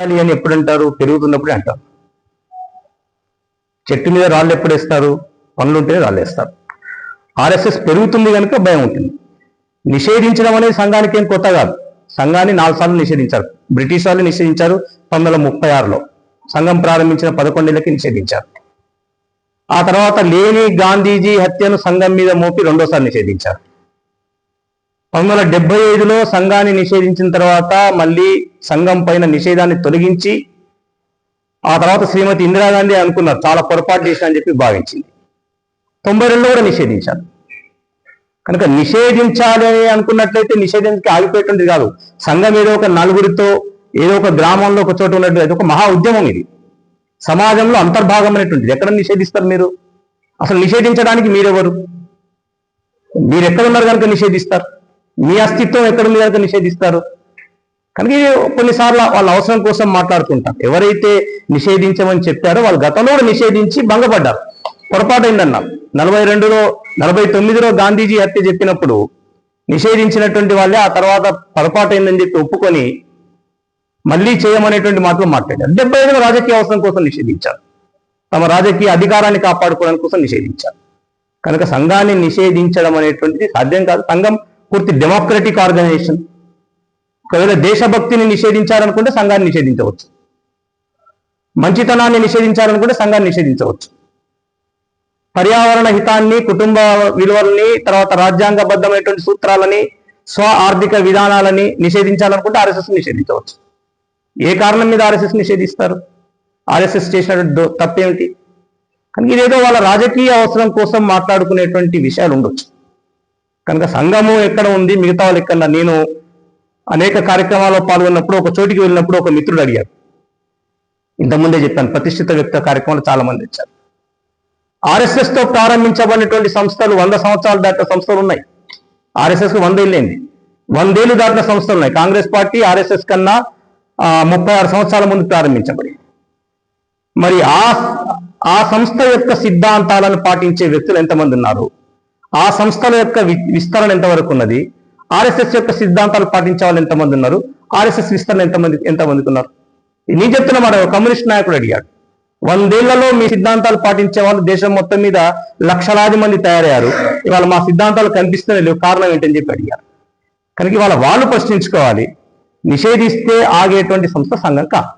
అని ఎప్పుడు అంటారు? పెరుగుతున్నప్పుడే అంటారు. చెట్టు మీద రాళ్ళు ఎప్పుడు వేస్తారు? పనులుంటేనే రాళ్ళు వేస్తారు. ఆర్ఎస్ఎస్ పెరుగుతుంది కనుక భయం ఉంటుంది. నిషేధించడం అనేది సంఘానికి ఏం కొత్త కాదు. సంఘాన్ని 4 సార్లు నిషేధించారు. బ్రిటిష్ వాళ్ళు నిషేధించారు 1936లో. సంఘం ప్రారంభించిన 11 ఏళ్ళకి నిషేధించారు. ఆ తర్వాత లేని గాంధీజీ హత్యను సంఘం మీద మోపి 2వ సారి నిషేధించారు. 1975లో సంఘాన్ని నిషేధించిన తర్వాత మళ్ళీ సంఘం పైన నిషేధాన్ని తొలగించి ఆ తర్వాత శ్రీమతి ఇందిరాగాంధీ అనుకున్నారు చాలా పొరపాటు చేసిన అని చెప్పి భావించింది. 92లో కూడా నిషేధించారు. కనుక నిషేధించాలి అని అనుకున్నట్లయితే నిషేధానికి ఆగిపోయేటువంటిది కాదు. సంఘం ఏదో ఒక నలుగురితో ఏదో ఒక గ్రామంలో ఒక చోట ఉన్నట్టు అది ఒక మహా ఉద్యమం. ఇది సమాజంలో అంతర్భాగం అనేటువంటిది. ఎక్కడ నిషేధిస్తారు మీరు? అసలు నిషేధించడానికి మీరెవరు? మీరు ఎక్కడున్నారు కనుక నిషేధిస్తారు? మీ అస్తిత్వం ఎక్కడుంది కనుక నిషేధిస్తారు? కనుక కొన్నిసార్లు వాళ్ళ అవసరం కోసం మాట్లాడుతుంటారు. ఎవరైతే నిషేధించమని చెప్పారో వాళ్ళు గతంలో కూడా నిషేధించి భంగపడ్డారు. పొరపాటైందన్నారు. 49లో గాంధీజీ హత్య చెప్పినప్పుడు నిషేధించినటువంటి వాళ్ళే ఆ తర్వాత పొరపాటైందని చెప్పి ఒప్పుకొని మళ్ళీ చేయమనేటువంటి మాటలు మాట్లాడారు. 75లో రాజకీయ అవసరం కోసం నిషేధించారు. తమ రాజకీయ అధికారాన్ని కాపాడుకోవడం కోసం నిషేధించారు. కనుక సంఘాన్ని నిషేధించడం అనేటువంటిది సాధ్యం కాదు. సంఘం పూర్తి డెమోక్రటిక్ ఆర్గనైజేషన్. ఒకవేళ దేశభక్తిని నిషేధించాలనుకుంటే సంఘాన్ని నిషేధించవచ్చు. మంచితనాన్ని నిషేధించాలనుకుంటే సంఘాన్ని నిషేధించవచ్చు. పర్యావరణ హితాన్ని, కుటుంబ విలువల్ని, తర్వాత రాజ్యాంగబద్ధమైనటువంటి సూత్రాలని, స్వ ఆర్థిక విధానాలని నిషేధించాలనుకుంటే ఆర్ఎస్ఎస్ నిషేధించవచ్చు. ఏ కారణం మీద ఆర్ఎస్ఎస్ నిషేధిస్తారు? ఆర్ఎస్ఎస్ చేసినటువంటి తప్పేమిటి? కనుక ఇదేదో వాళ్ళ రాజకీయ అవసరం కోసం మాట్లాడుకునేటువంటి విషయాలు ఉండొచ్చు. కనుక సంఘము ఎక్కడ ఉంది, మిగతా వాళ్ళు ఎక్కడ? నేను అనేక కార్యక్రమాల్లో పాల్గొన్నప్పుడు, ఒక చోటికి వెళ్ళినప్పుడు ఒక మిత్రుడు అడిగారు. ఇంతకుముందే చెప్పాను, ప్రతిష్ఠిత వ్యక్తి కార్యక్రమాలు చాలా మంది వచ్చారు. ఆర్ఎస్ఎస్ తో ప్రారంభించబడినటువంటి సంస్థలు 100 సంవత్సరాలు దాటిన సంస్థలు ఉన్నాయి. ఆర్ఎస్ఎస్ కు 100 ఏళ్ళైంది. 100 ఏళ్ళు దాటిన సంస్థలు ఉన్నాయి. కాంగ్రెస్ పార్టీ ఆర్ఎస్ఎస్ కన్నా 36 సంవత్సరాల ముందు ప్రారంభించబడింది. మరి ఆ సంస్థ యొక్క సిద్ధాంతాలను పాటించే వ్యక్తులు ఎంతమంది ఉన్నారు? ఆ సంస్థల యొక్క విస్తరణ ఎంతవరకు ఉన్నది? ఆర్ఎస్ఎస్ యొక్క సిద్ధాంతాలు పాటించే వాళ్ళు ఎంతమంది ఉన్నారు? ఆర్ఎస్ఎస్ విస్తరణ ఎంతమందికి ఉన్నారు? నేను చెప్తున్న మాట కమ్యూనిస్ట్ నాయకుడు అడిగాడు. 100 ఏళ్లలో మీ సిద్ధాంతాలు పాటించే వాళ్ళు దేశం మొత్తం మీద లక్షలాది మంది తయారయ్యారు. ఇవాళ మా సిద్ధాంతాలు కనిపిస్తూనే లేవు, కారణం ఏంటని చెప్పి అడిగారు. కనుక ఇవాళ వాళ్ళు ప్రశ్నించుకోవాలి. నిషేధిస్తే ఆగేటువంటి సంస్థ సంఘం కాదు.